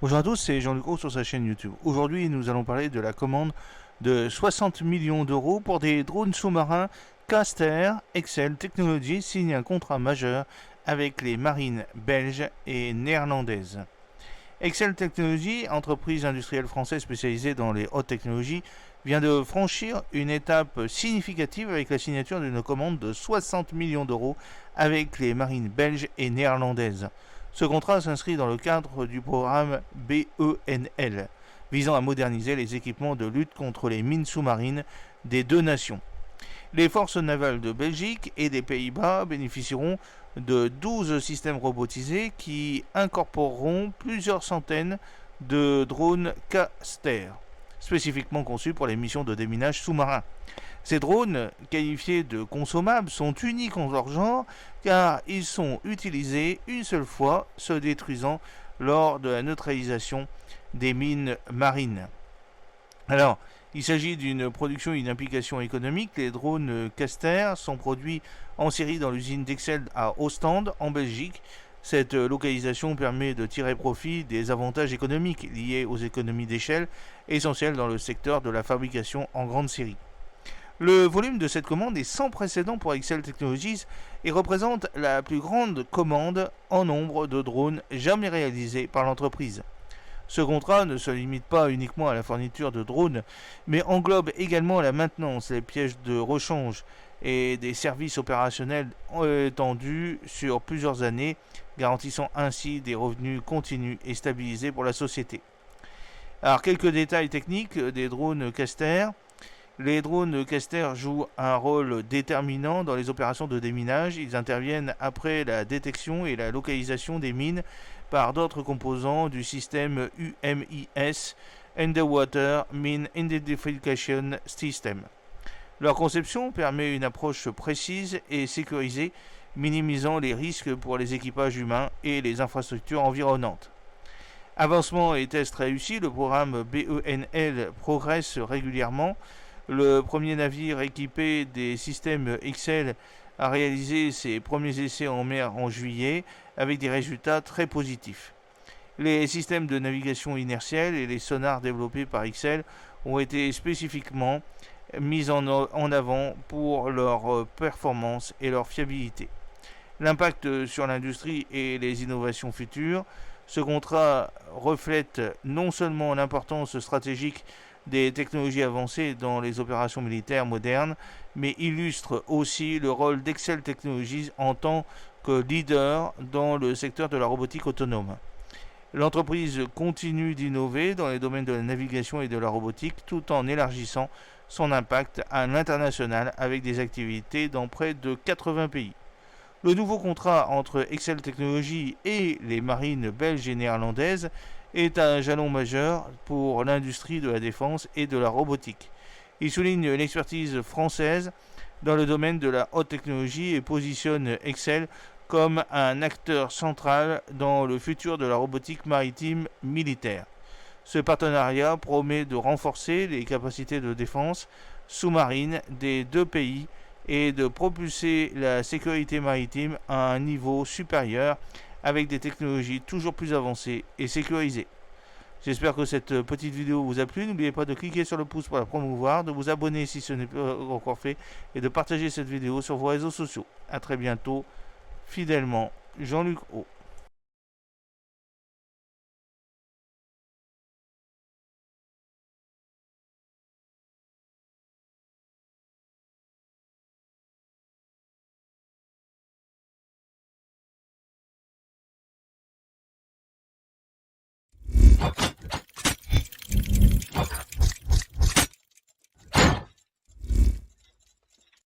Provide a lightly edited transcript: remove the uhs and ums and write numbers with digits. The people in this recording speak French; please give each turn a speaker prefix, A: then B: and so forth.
A: Bonjour à tous, c'est Jean-Luc Roux sur sa chaîne YouTube. Aujourd'hui, nous allons parler de la commande de 60 millions d'euros pour des drones sous-marins Caster. Excel Technologies signe un contrat majeur avec les marines belges et néerlandaises. Excel Technologies, entreprise industrielle française spécialisée dans les hautes technologies, vient de franchir une étape significative avec la signature d'une commande de 60 millions d'euros avec les marines belges et néerlandaises. Ce contrat s'inscrit dans le cadre du programme BENL, visant à moderniser les équipements de lutte contre les mines sous-marines des deux nations. Les forces navales de Belgique et des Pays-Bas bénéficieront de 12 systèmes robotisés qui incorporeront plusieurs centaines de drones Caster, spécifiquement conçus pour les missions de déminage sous-marin. Ces drones, qualifiés de consommables, sont uniques en leur genre car ils sont utilisés une seule fois, se détruisant lors de la neutralisation des mines marines. Alors, il s'agit d'une production et d'une implication économique. Les drones Caster sont produits en série dans l'usine d'Excel à Ostende, en Belgique. Cette localisation permet de tirer profit des avantages économiques liés aux économies d'échelle, essentielles dans le secteur de la fabrication en grande série. Le volume de cette commande est sans précédent pour Excel Technologies et représente la plus grande commande en nombre de drones jamais réalisée par l'entreprise. Ce contrat ne se limite pas uniquement à la fourniture de drones, mais englobe également la maintenance, les pièges de rechange et des services opérationnels étendus sur plusieurs années, garantissant ainsi des revenus continus et stabilisés pour la société. Alors, quelques détails techniques des drones Caster. Les drones Caster jouent un rôle déterminant dans les opérations de déminage. Ils interviennent après la détection et la localisation des mines par d'autres composants du système UMIS, Underwater Mine Identification System. Leur conception permet une approche précise et sécurisée, minimisant les risques pour les équipages humains et les infrastructures environnantes. Avancement et tests réussis, le programme BENL progresse régulièrement. Le premier navire équipé des systèmes Excel a réalisé ses premiers essais en mer en juillet avec des résultats très positifs. Les systèmes de navigation inertielle et les sonars développés par Excel ont été spécifiquement mis en avant pour leur performance et leur fiabilité. L'impact sur l'industrie et les innovations futures. Ce contrat reflète non seulement l'importance stratégique des technologies avancées dans les opérations militaires modernes, mais illustre aussi le rôle d'Excel Technologies en tant que leader dans le secteur de la robotique autonome. L'entreprise continue d'innover dans les domaines de la navigation et de la robotique tout en élargissant son impact à l'international avec des activités dans près de 80 pays. Le nouveau contrat entre Excel Technologies et les marines belges et néerlandaises est un jalon majeur pour l'industrie de la défense et de la robotique. Il souligne l'expertise française dans le domaine de la haute technologie et positionne Excel comme un acteur central dans le futur de la robotique maritime militaire. Ce partenariat promet de renforcer les capacités de défense sous-marine des deux pays et de propulser la sécurité maritime à un niveau supérieur avec des technologies toujours plus avancées et sécurisées. J'espère que cette petite vidéo vous a plu. N'oubliez pas de cliquer sur le pouce pour la promouvoir, de vous abonner si ce n'est pas encore fait et de partager cette vidéo sur vos réseaux sociaux. A très bientôt, fidèlement, Jean-Luc O.